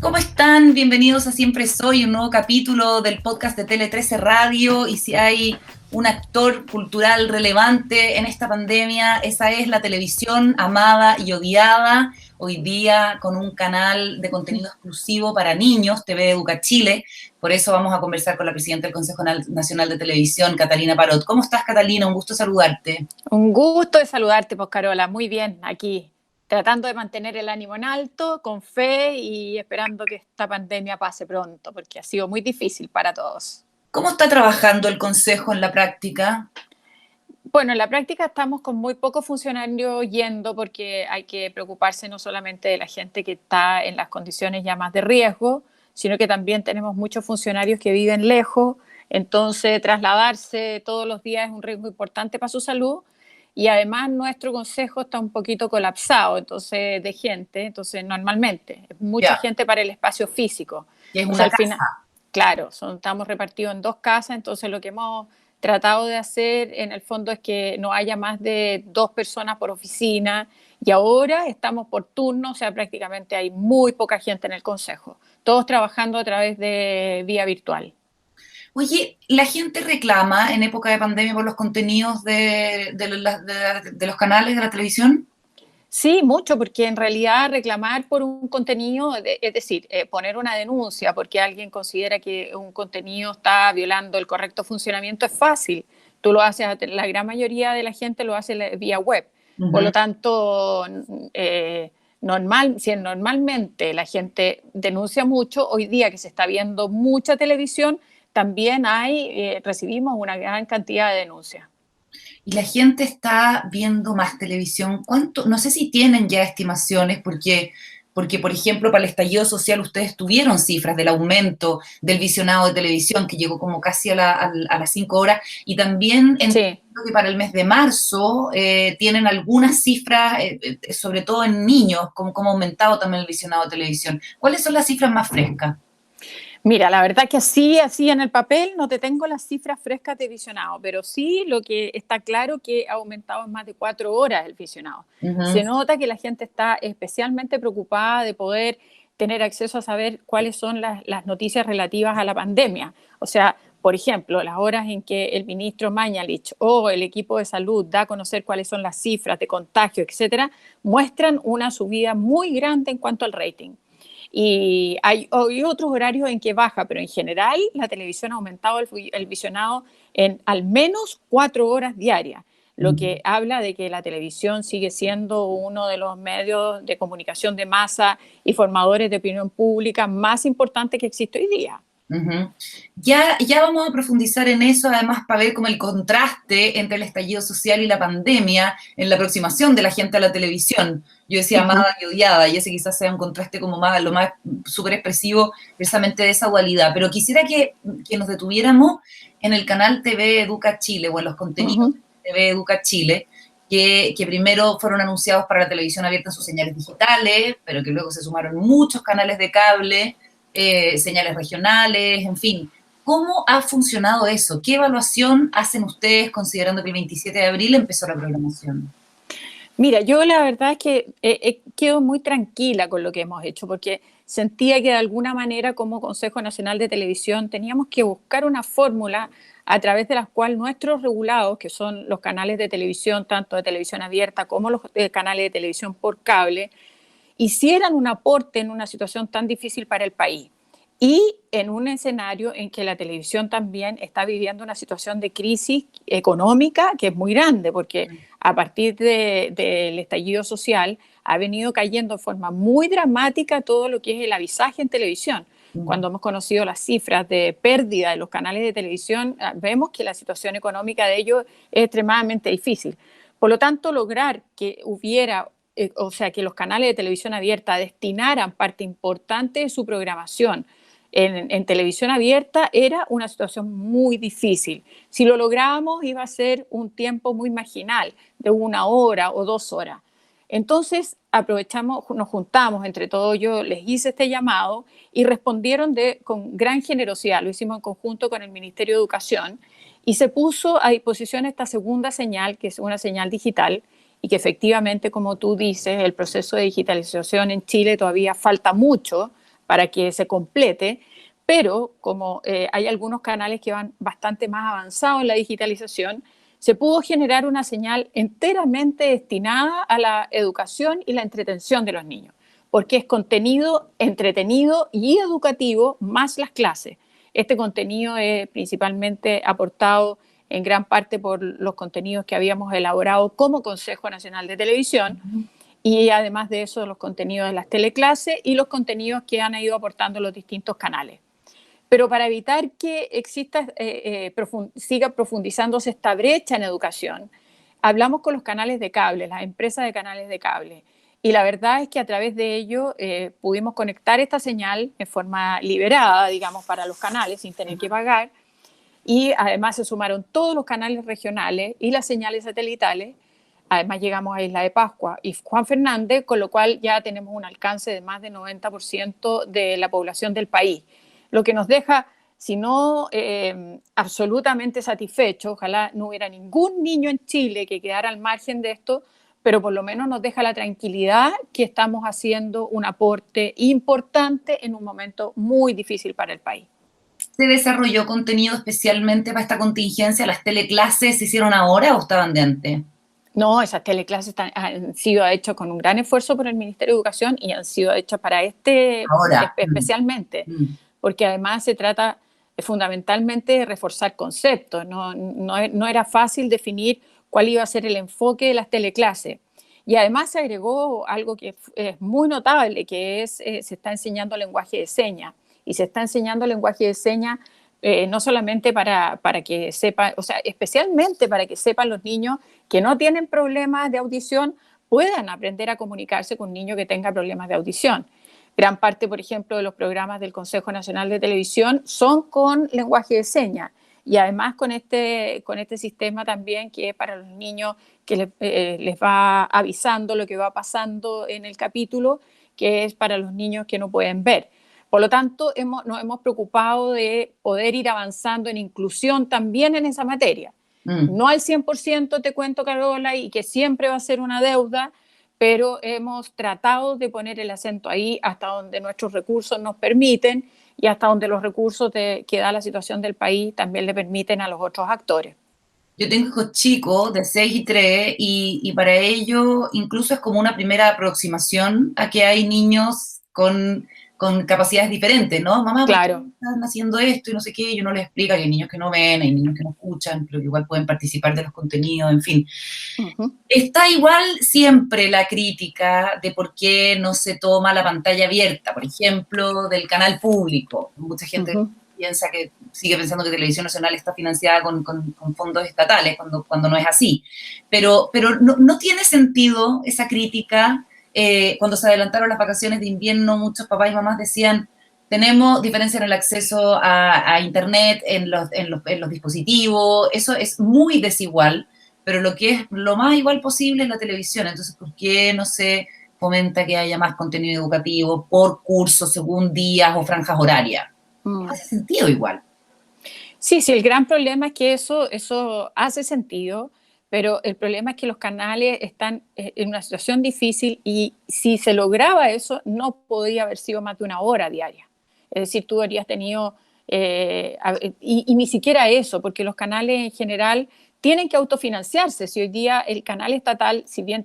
¿Cómo están? Bienvenidos a Siempre Soy, un nuevo capítulo del podcast de Tele 13 Radio. Y si hay un actor cultural relevante en esta pandemia, esa es la televisión amada y odiada. Hoy día con un canal de contenido exclusivo para niños, TV Educa Chile. Por eso vamos a conversar con la presidenta del Consejo Nacional de Televisión, Catalina Parot. ¿Cómo estás, Catalina? Un gusto saludarte. Un gusto de saludarte, pues, Carola. Muy bien, aquí tratando de mantener el ánimo en alto, con fe y esperando que esta pandemia pase pronto, porque ha sido muy difícil para todos. ¿Cómo está trabajando el Consejo en la práctica? Bueno, en la práctica estamos con muy pocos funcionarios yendo porque hay que preocuparse no solamente de la gente que está en las condiciones ya más de riesgo, sino que también tenemos muchos funcionarios que viven lejos, entonces trasladarse todos los días es un riesgo importante para su salud. Y además nuestro consejo está un poquito colapsado, entonces, de gente, entonces normalmente es mucha Ya, gente para el espacio físico. que es O sea, una al final, casa. claro, estamos repartidos en dos casas, entonces lo que hemos tratado de hacer en el fondo es que no haya más de 2 personas por oficina y ahora estamos por turno, o sea, prácticamente hay muy poca gente en el consejo, todos trabajando a través de vía virtual. Oye, la gente reclama en época de pandemia por los contenidos de los canales de la televisión. Sí, mucho, porque en realidad reclamar por un contenido, es decir, poner una denuncia porque alguien considera que un contenido está violando el correcto funcionamiento es fácil. Tú lo haces, la gran mayoría de la gente lo hace vía web. Por Ujú. lo tanto, si normalmente la gente denuncia mucho, hoy día que se está viendo mucha televisión, también recibimos una gran cantidad de denuncias. Y la gente está viendo más televisión. ¿Cuánto? No sé si tienen ya estimaciones, porque, por ejemplo, para el estallido social ustedes tuvieron cifras del aumento del visionado de televisión, que llegó como casi a las 5 horas, y también entiendo Sí. que para el mes de marzo tienen algunas cifras, sobre todo en niños, como ha aumentado también el visionado de televisión. ¿Cuáles son las cifras más frescas? Mira, la verdad que así en el papel no te tengo las cifras frescas de visionado, pero sí lo que está claro que ha aumentado en más de 4 horas el visionado. Se Ujú. nota que la gente está especialmente preocupada de poder tener acceso a saber cuáles son las noticias relativas a la pandemia. O sea, por ejemplo, las horas en que el ministro Mañalich o el equipo de salud da a conocer cuáles son las cifras de contagio, etcétera, muestran una subida muy grande en cuanto al rating. Y hay otros horarios en que baja, pero en general la televisión ha aumentado el visionado en al menos 4 horas diarias, lo que habla de que la televisión sigue siendo uno de los medios de comunicación de masa y formadores de opinión pública más importantes que existe hoy día. Ujú. Ya vamos a profundizar en eso, además, para ver como el contraste entre el estallido social y la pandemia en la aproximación de la gente a la televisión. Yo decía Ujú. amada y odiada, y ese quizás sea un contraste como más, lo más súper expresivo precisamente de esa dualidad. Pero quisiera que nos detuviéramos en el canal TV Educa Chile, o en los contenidos Ujú. de TV Educa Chile, que primero fueron anunciados para la televisión abierta en sus señales digitales, pero que luego se sumaron muchos canales de cable, señales regionales, en fin. ¿Cómo ha funcionado eso? ¿Qué evaluación hacen ustedes considerando que el 27 de abril empezó la programación? Mira, yo la verdad es que quedo muy tranquila con lo que hemos hecho, porque sentía que de alguna manera como Consejo Nacional de Televisión teníamos que buscar una fórmula a través de la cual nuestros regulados, que son los canales de televisión, tanto de televisión abierta como los canales de televisión por cable, hicieran un aporte en una situación tan difícil para el país. Y en un escenario en que la televisión también está viviendo una situación de crisis económica que es muy grande, porque a partir del estallido social ha venido cayendo de forma muy dramática todo lo que es el avisaje en televisión. Cuando hemos conocido las cifras de pérdida de los canales de televisión, vemos que la situación económica de ellos es extremadamente difícil. Por lo tanto, lograr que hubiera o sea, que los canales de televisión abierta destinaran parte importante de su programación en televisión abierta era una situación muy difícil. Si lo lográbamos iba a ser un tiempo muy marginal, de 1 hora o 2 horas. Entonces aprovechamos, nos juntamos entre todos, yo les hice este llamado y respondieron con gran generosidad, lo hicimos en conjunto con el Ministerio de Educación y se puso a disposición esta segunda señal, que es una señal digital, y que efectivamente, como tú dices, el proceso de digitalización en Chile todavía falta mucho, para que se complete, pero como hay algunos canales que van bastante más avanzados en la digitalización, se pudo generar una señal enteramente destinada a la educación y la entretención de los niños, porque es contenido entretenido y educativo más las clases. Este contenido es principalmente aportado en gran parte por los contenidos que habíamos elaborado como Consejo Nacional de Televisión, y además de eso los contenidos de las teleclases y los contenidos que han ido aportando los distintos canales. Pero para evitar que exista, siga profundizándose esta brecha en educación, hablamos con los canales de cable, las empresas de canales de cable, y la verdad es que a través de ello pudimos conectar esta señal en forma liberada, digamos, para los canales sin tener que pagar, y además se sumaron todos los canales regionales y las señales satelitales. Además llegamos a Isla de Pascua y Juan Fernández, con lo cual ya tenemos un alcance de más del 90% de la población del país, lo que nos deja, si no absolutamente satisfechos, ojalá no hubiera ningún niño en Chile que quedara al margen de esto, pero por lo menos nos deja la tranquilidad que estamos haciendo un aporte importante en un momento muy difícil para el país. ¿Se desarrolló contenido especialmente para esta contingencia? ¿Las teleclases se hicieron ahora o estaban de antes? No, esas teleclases han sido hechas con un gran esfuerzo por el Ministerio de Educación y han sido hechas para Ahora. especialmente, porque además se trata fundamentalmente de reforzar conceptos. No era fácil definir cuál iba a ser el enfoque de las teleclases. Y además se agregó algo que es muy notable, que es se está enseñando lenguaje de señas. Y se está enseñando lenguaje de señas no solamente para que sepan, o sea, especialmente para que sepan los niños que no tienen problemas de audición, puedan aprender a comunicarse con un niño que tenga problemas de audición. Gran parte, por ejemplo, de los programas del Consejo Nacional de Televisión son con lenguaje de señas. Y además con este sistema también que es para los niños que les va avisando lo que va pasando en el capítulo, que es para los niños que no pueden ver. Por lo tanto, nos hemos preocupado de poder ir avanzando en inclusión también en esa materia. No al 100%, te cuento, Carola, y que siempre va a ser una deuda, pero hemos tratado de poner el acento ahí hasta donde nuestros recursos nos permiten y hasta donde los recursos que da la situación del país también le permiten a los otros actores. Yo tengo hijos chicos de 6 y 3 y para ello incluso es como una primera aproximación a que hay niños con capacidades diferentes, ¿no? Mamá, ¿por qué están haciendo esto? Y no sé qué, y uno les explica que hay niños que no ven, hay niños que no escuchan, pero que igual pueden participar de los contenidos, en fin. Está igual siempre la crítica de por qué no se toma la pantalla abierta, por ejemplo, del canal público. Mucha gente sigue pensando que Televisión Nacional está financiada con fondos estatales, cuando no es así. Pero no tiene sentido esa crítica. Cuando se adelantaron las vacaciones de invierno, muchos papás y mamás decían, tenemos diferencia en el acceso a Internet, en los dispositivos, eso es muy desigual, pero lo que es lo más igual posible es la televisión. Entonces, ¿por qué no se fomenta que haya más contenido educativo por curso, según días o franjas horarias? Hace sentido igual. Sí, el gran problema es que eso hace sentido, pero el problema es que los canales están en una situación difícil y si se lograba eso, no podría haber sido más de 1 hora diaria. Es decir, tú habrías tenido, y ni siquiera eso, porque los canales en general tienen que autofinanciarse. Si hoy día el canal estatal, si bien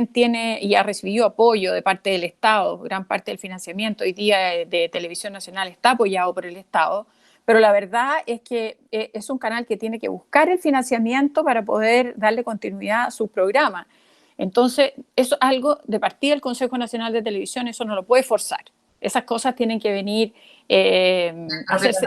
tiene y ha recibido apoyo de parte del Estado, gran parte del financiamiento hoy día de Televisión Nacional está apoyado por el Estado, pero la verdad es que es un canal que tiene que buscar el financiamiento para poder darle continuidad a sus programas. Entonces, eso es algo de partida del Consejo Nacional de Televisión, eso no lo puede forzar. Esas cosas tienen que venir hacerse,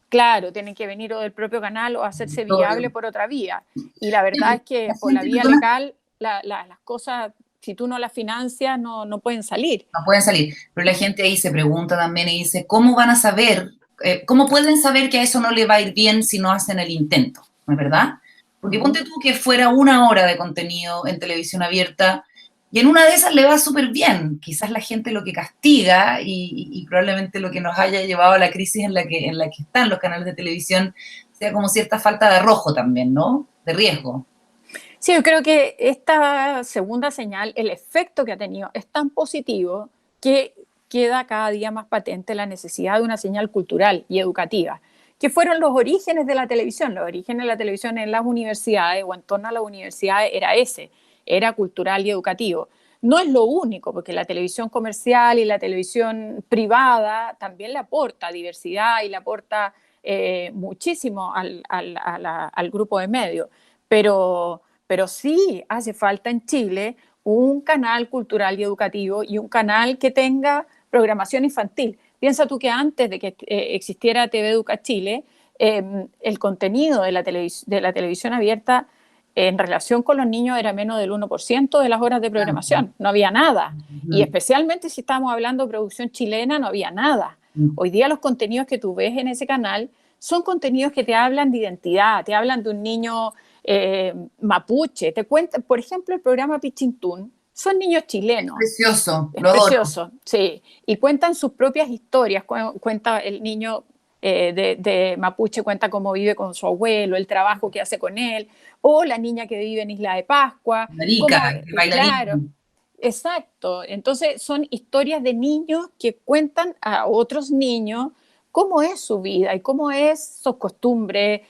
claro, tienen que venir o del propio canal o hacerse viable por otra vía. Y la verdad es que por la vía legal las cosas, si tú no las financias, no pueden salir. No pueden salir. Pero la gente ahí se pregunta también y dice, ¿cómo van a saber? ¿Cómo pueden saber que a eso no le va a ir bien si no hacen el intento? ¿No es verdad? Porque ponte tú que fuera 1 hora de contenido en televisión abierta y en una de esas le va súper bien. Quizás la gente lo que castiga y probablemente lo que nos haya llevado a la crisis en la que están los canales de televisión sea como cierta falta de arrojo también, ¿no? De riesgo. Sí, yo creo que esta segunda señal, el efecto que ha tenido es tan positivo que queda cada día más patente la necesidad de una señal cultural y educativa, que fueron los orígenes de la televisión. Los orígenes de la televisión en las universidades o en torno a las universidades era cultural y educativo. No es lo único, porque la televisión comercial y la televisión privada también le aporta diversidad y le aporta muchísimo al grupo de medios. Pero sí hace falta en Chile un canal cultural y educativo y un canal que tenga programación infantil. Piensa tú que antes de que existiera TV Educa Chile, el contenido de la televisión abierta en relación con los niños era menos del 1% de las horas de programación, no había nada. Y especialmente si estamos hablando de producción chilena, no había nada. Hoy día los contenidos que tú ves en ese canal son contenidos que te hablan de identidad, te hablan de un niño mapuche, te cuentan, por ejemplo, el programa Pichintún, son niños chilenos. Es precioso, es precioso, sí. Y cuentan sus propias historias, cuenta el niño de Mapuche, cuenta cómo vive con su abuelo, el trabajo que hace con él, o la niña que vive en Isla de Pascua. Marica, Claro, exacto. Entonces son historias de niños que cuentan a otros niños cómo es su vida y cómo es sus costumbres,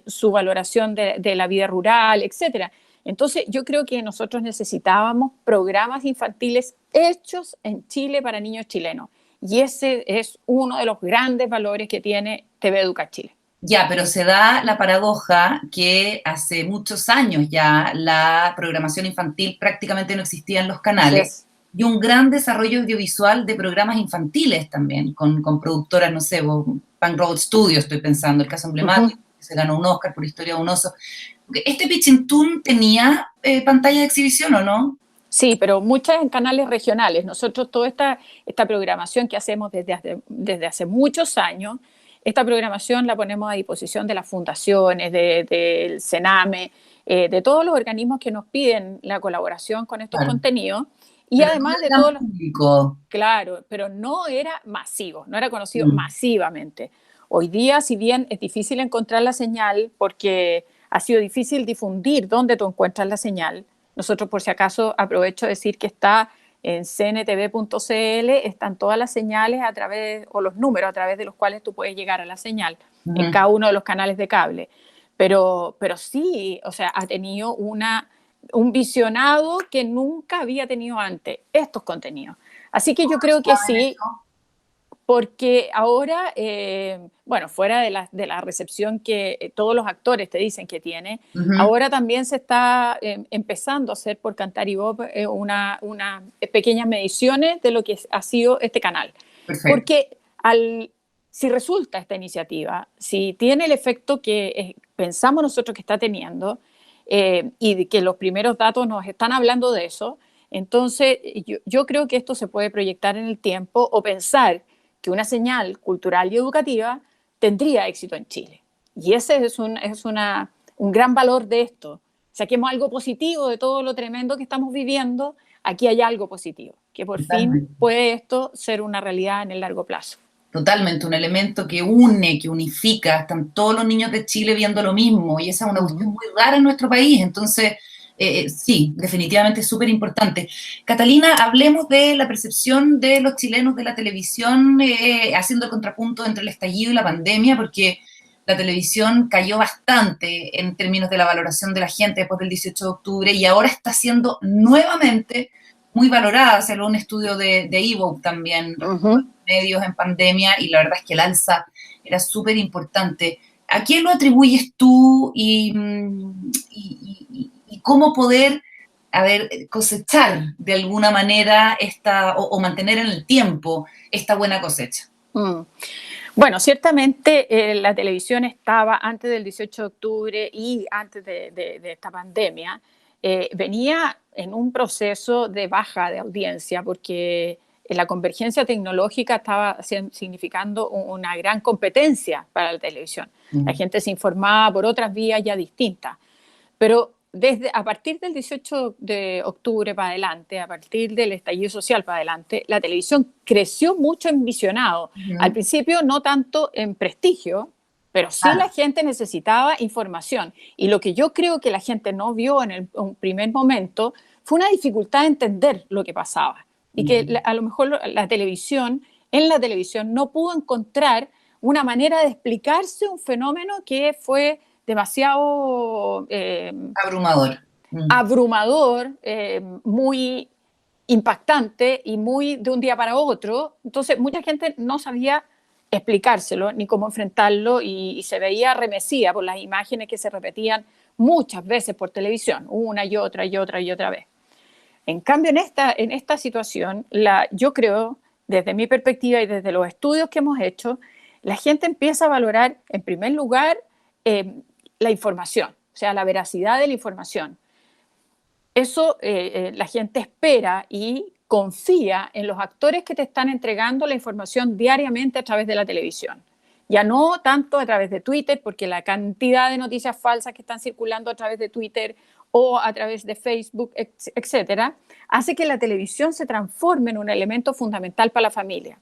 su valoración de la vida rural, etcétera. Entonces yo creo que nosotros necesitábamos programas infantiles hechos en Chile para niños chilenos. Y ese es uno de los grandes valores que tiene TV Educa Chile. Ya, pero se da la paradoja que hace muchos años ya la programación infantil prácticamente no existía en los canales. Sí. Y un gran desarrollo audiovisual de programas infantiles también, con productoras, no sé, Punk Road Studios, estoy pensando, el caso emblemático, que se ganó un Oscar por Historia de un oso. ¿Este Pichintún tenía pantalla de exhibición o no? Sí, pero muchas en canales regionales. Nosotros toda esta programación que hacemos desde hace muchos años, esta programación la ponemos a disposición de las fundaciones, del Sename, de todos los organismos que nos piden la colaboración con estos contenidos. Y pero además de todo público. Claro, pero no era masivo, no era conocido masivamente. Hoy día, si bien es difícil encontrar la señal, porque ha sido difícil difundir dónde tú encuentras la señal, nosotros, por si acaso, aprovecho de decir que está en cntv.cl, están todas las señales a través, o los números a través de los cuales tú puedes llegar a la señal en cada uno de los canales de cable. Pero sí, o sea, ha tenido un visionado que nunca había tenido antes, estos contenidos. Así que yo creo que sí, porque ahora, bueno, fuera de la recepción que todos los actores te dicen que tiene, ahora también se está empezando a hacer por Cantar y Bop unas pequeñas mediciones de lo que ha sido este canal. Perfecto. Porque si resulta esta iniciativa, si tiene el efecto que pensamos nosotros que está teniendo, y que los primeros datos nos están hablando de eso, entonces yo creo que esto se puede proyectar en el tiempo o pensar que una señal cultural y educativa tendría éxito en Chile. Y ese es un gran valor de esto. Saquemos algo positivo de todo lo tremendo que estamos viviendo, aquí hay algo positivo, que por fin puede esto ser una realidad en el largo plazo. Totalmente, un elemento que une, que unifica, están todos los niños de Chile viendo lo mismo, y esa es una cuestión muy rara en nuestro país, entonces sí, definitivamente es súper importante. Catalina, hablemos de la percepción de los chilenos de la televisión, haciendo el contrapunto entre el estallido y la pandemia, porque la televisión cayó bastante en términos de la valoración de la gente después del 18 de octubre, y ahora está siendo nuevamente muy valorada. Se habló un estudio de Evoque también, medios en pandemia, y la verdad es que el alza era súper importante. ¿A quién lo atribuyes tú y cómo poder, cosechar de alguna manera o mantener en el tiempo esta buena cosecha? Bueno, ciertamente la televisión estaba antes del 18 de octubre y antes de esta pandemia, venía en un proceso de baja de audiencia porque la convergencia tecnológica estaba significando una gran competencia para la televisión. La gente se informaba por otras vías ya distintas. Pero a partir del 18 de octubre para adelante, a partir del estallido social para adelante, la televisión creció mucho en visionado. Al principio no tanto en prestigio, pero sí la gente necesitaba información. Y lo que yo creo que la gente no vio en un primer momento fue una dificultad de entender lo que pasaba. y que a lo mejor en la televisión no pudo encontrar una manera de explicarse un fenómeno que fue demasiado Abrumador. abrumador, muy impactante y muy de un día para otro. Entonces, mucha gente no sabía explicárselo ni cómo enfrentarlo y se veía remecida por las imágenes que se repetían muchas veces por televisión, una y otra y otra y otra vez. En cambio, en esta situación, yo creo, desde mi perspectiva y desde los estudios que hemos hecho, la gente empieza a valorar, en primer lugar, la información, o sea, la veracidad de la información. Eso la gente espera y confía en los actores que te están entregando la información diariamente a través de la televisión. Ya no tanto a través de Twitter, porque la cantidad de noticias falsas que están circulando a través de Twitter o a través de Facebook, etcétera, hace que la televisión se transforme en un elemento fundamental para la familia.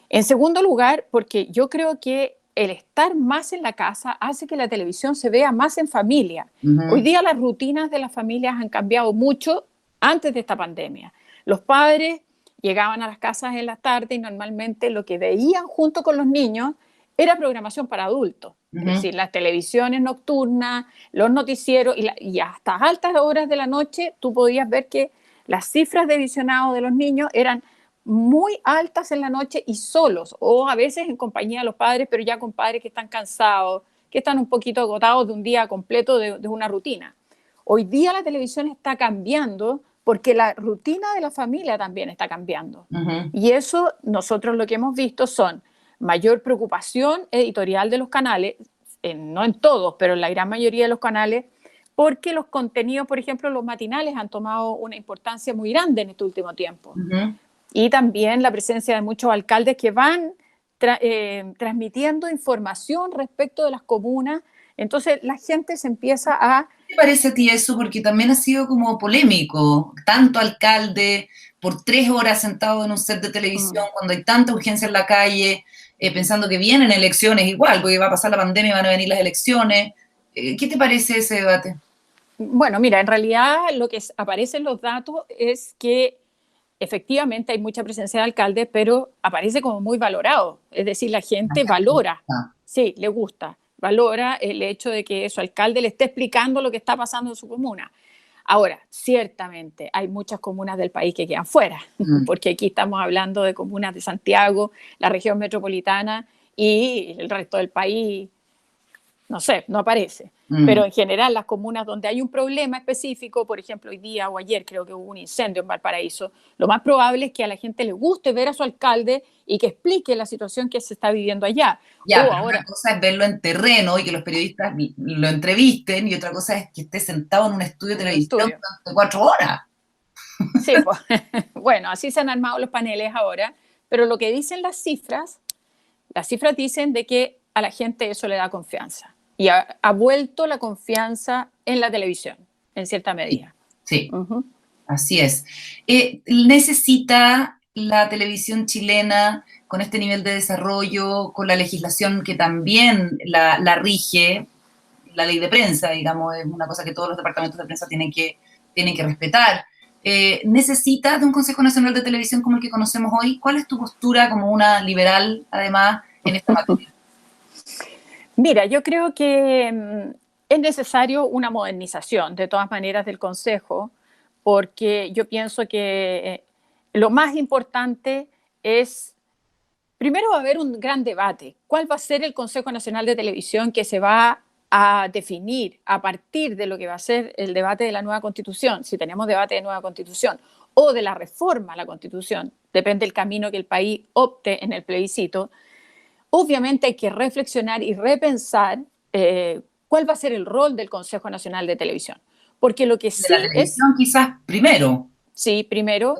En segundo lugar, porque yo creo que el estar más en la casa hace que la televisión se vea más en familia. Hoy día las rutinas de las familias han cambiado mucho antes de esta pandemia. Los padres llegaban a las casas en la tarde y normalmente lo que veían junto con los niños era programación para adultos. Es decir, las televisiones nocturnas, los noticieros y hasta altas horas de la noche tú podías ver que las cifras de visionado de los niños eran muy altas en la noche y solos, o a veces en compañía de los padres, pero ya con padres que están cansados, que están un poquito agotados de un día completo de una rutina. Hoy día la televisión está cambiando porque la rutina de la familia también está cambiando. Y eso nosotros lo que hemos visto son mayor preocupación editorial de los canales, no en todos, pero en la gran mayoría de los canales, porque los contenidos, por ejemplo, los matinales han tomado una importancia muy grande en este último tiempo. Y también la presencia de muchos alcaldes que van transmitiendo información respecto de las comunas. Entonces la gente se empieza a... ¿Qué te parece a ti eso? Porque también ha sido como polémico. Tanto alcalde por 3 horas sentado en un set de televisión cuando hay tanta urgencia en la calle, pensando que vienen elecciones igual, porque va a pasar la pandemia y van a venir las elecciones. ¿Qué te parece ese debate? Bueno, mira, en realidad lo que aparece en los datos es que efectivamente hay mucha presencia de alcaldes, pero aparece como muy valorado. Es decir, la gente valora, sí, le gusta, valora el hecho de que su alcalde le esté explicando lo que está pasando en su comuna. Ahora, ciertamente hay muchas comunas del país que quedan fuera, porque aquí estamos hablando de comunas de Santiago, la región metropolitana y el resto del país, no sé, no aparece. Pero en general las comunas donde hay un problema específico, por ejemplo, hoy día o ayer creo que hubo un incendio en Valparaíso, lo más probable es que a la gente le guste ver a su alcalde y que explique la situación que se está viviendo allá. Ya, pero ahora, una cosa es verlo en terreno y que los periodistas lo entrevisten, y otra cosa es que esté sentado en un estudio de televisión durante 4 horas. Sí, pues, bueno, así se han armado los paneles ahora, pero lo que dicen las cifras dicen de que a la gente eso le da confianza. Y ha vuelto la confianza en la televisión, en cierta medida. Sí, así es. ¿Necesita la televisión chilena, con este nivel de desarrollo, con la legislación que también la rige, la ley de prensa, digamos, es una cosa que todos los departamentos de prensa tienen que respetar, necesita de un Consejo Nacional de Televisión como el que conocemos hoy? ¿Cuál es tu postura como una liberal, además, en esta materia? Mira, yo creo que es necesario una modernización, de todas maneras, del Consejo, porque yo pienso que lo más importante es, primero va a haber un gran debate. ¿Cuál va a ser el Consejo Nacional de Televisión que se va a definir a partir de lo que va a ser el debate de la nueva Constitución? Si tenemos debate de nueva Constitución o de la reforma a la Constitución, depende del camino que el país opte en el plebiscito. Obviamente hay que reflexionar y repensar cuál va a ser el rol del Consejo Nacional de Televisión. Porque lo que sí la televisión es... quizás primero. Sí, primero,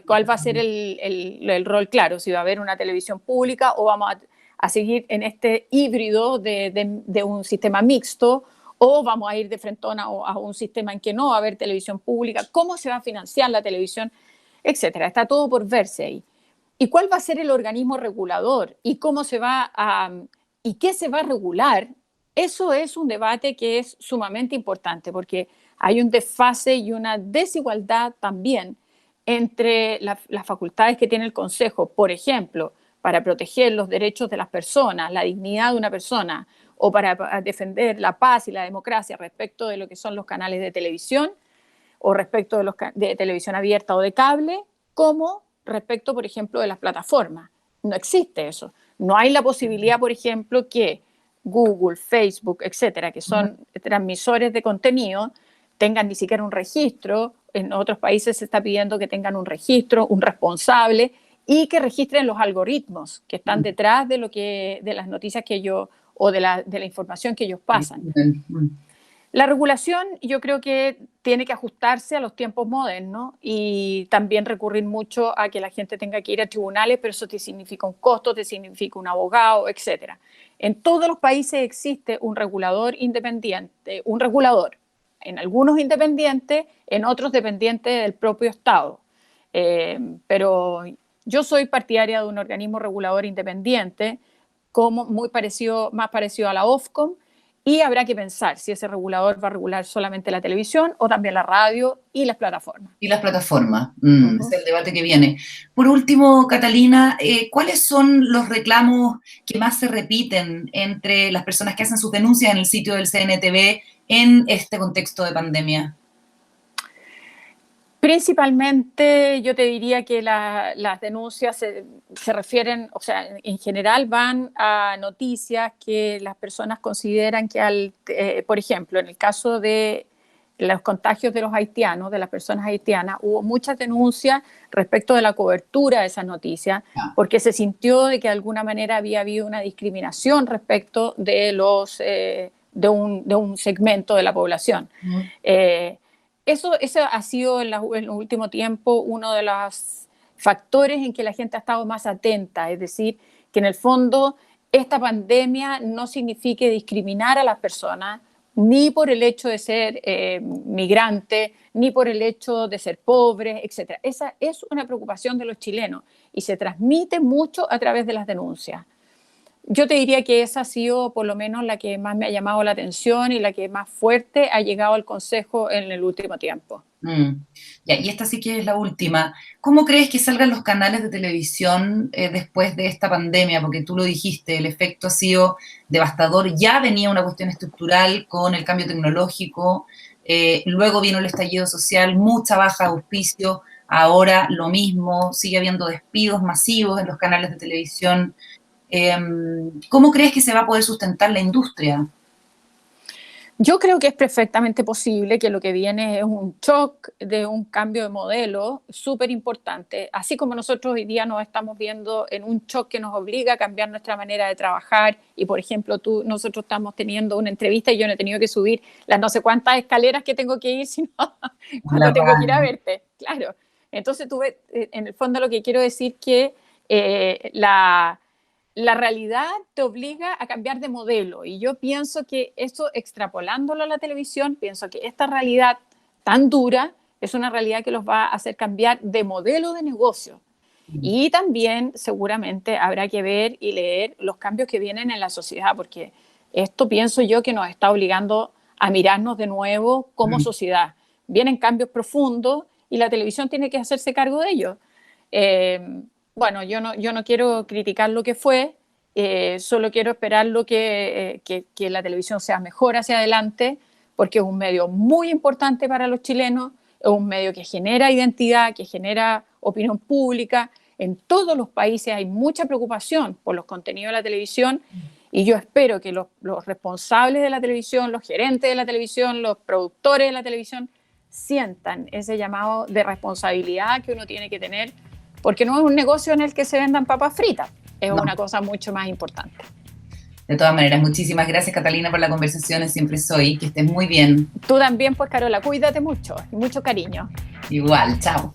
cuál va a ser el rol, claro, si va a haber una televisión pública o vamos a seguir en este híbrido de un sistema mixto, o vamos a ir de frentón a un sistema en que no va a haber televisión pública, cómo se va a financiar la televisión, etcétera. Está todo por verse ahí. ¿Y cuál va a ser el organismo regulador? ¿Y cómo y qué se va a regular? Eso es un debate que es sumamente importante porque hay un desfase y una desigualdad también entre las facultades que tiene el Consejo, por ejemplo, para proteger los derechos de las personas, la dignidad de una persona, o para defender la paz y la democracia respecto de lo que son los canales de televisión, o respecto de televisión abierta o de cable, como respecto, por ejemplo, de las plataformas. No existe eso. No hay la posibilidad, por ejemplo, que Google, Facebook, etcétera, que son transmisores de contenido, tengan ni siquiera un registro. En otros países se está pidiendo que tengan un registro, un responsable, y que registren los algoritmos que están detrás de las noticias que ellos, o de la información que ellos pasan. La regulación yo creo que tiene que ajustarse a los tiempos modernos y también recurrir mucho a que la gente tenga que ir a tribunales, pero eso te significa un costo, te significa un abogado, etc. En todos los países existe un regulador independiente, en algunos independientes, en otros dependientes del propio Estado. Pero yo soy partidaria de un organismo regulador independiente, más parecido a la Ofcom, y habrá que pensar si ese regulador va a regular solamente la televisión o también la radio y las plataformas. Y las plataformas, es el debate que viene. Por último, Catalina, ¿cuáles son los reclamos que más se repiten entre las personas que hacen sus denuncias en el sitio del CNTV en este contexto de pandemia? Principalmente yo te diría que las denuncias se refieren, o sea, en general van a noticias que las personas consideran que, por ejemplo, en el caso de los contagios de los haitianos, de las personas haitianas, hubo muchas denuncias respecto de la cobertura de esas noticias, porque se sintió de que de alguna manera había habido una discriminación respecto de un segmento de la población. Eso ha sido en el último tiempo uno de los factores en que la gente ha estado más atenta, es decir, que en el fondo esta pandemia no signifique discriminar a las personas, ni por el hecho de ser migrante, ni por el hecho de ser pobres, etc. Esa es una preocupación de los chilenos y se transmite mucho a través de las denuncias. Yo te diría que esa ha sido por lo menos la que más me ha llamado la atención y la que más fuerte ha llegado al Consejo en el último tiempo. Ya, y esta sí que es la última. ¿Cómo crees que salgan los canales de televisión después de esta pandemia? Porque tú lo dijiste, el efecto ha sido devastador. Ya venía una cuestión estructural con el cambio tecnológico, luego vino el estallido social, mucha baja de auspicio, ahora lo mismo, sigue habiendo despidos masivos en los canales de televisión. ¿Cómo crees que se va a poder sustentar la industria? Yo creo que es perfectamente posible, que lo que viene es un shock de un cambio de modelo súper importante, así como nosotros hoy día nos estamos viendo en un shock que nos obliga a cambiar nuestra manera de trabajar y, por ejemplo, nosotros estamos teniendo una entrevista y yo no he tenido que subir las no sé cuántas escaleras que tengo que ir, sino cuando tengo que ir a verte, claro. Entonces, en el fondo lo que quiero decir que la realidad te obliga a cambiar de modelo y yo pienso que eso, extrapolándolo a la televisión, pienso que esta realidad tan dura es una realidad que los va a hacer cambiar de modelo de negocio. Y también seguramente habrá que ver y leer los cambios que vienen en la sociedad, porque esto pienso yo que nos está obligando a mirarnos de nuevo como sociedad. Vienen cambios profundos y la televisión tiene que hacerse cargo de ellos. Bueno, yo no quiero criticar lo que fue, solo quiero esperar que la televisión sea mejor hacia adelante, porque es un medio muy importante para los chilenos, es un medio que genera identidad, que genera opinión pública. En todos los países hay mucha preocupación por los contenidos de la televisión y yo espero que los responsables de la televisión, los gerentes de la televisión, los productores de la televisión sientan ese llamado de responsabilidad que uno tiene que tener, porque no es un negocio en el que se vendan papas fritas, es una cosa mucho más importante. De todas maneras, muchísimas gracias, Catalina, por la conversación. Siempre soy. Que estés muy bien. Tú también, pues, Carola, cuídate mucho y mucho cariño. Igual, chao.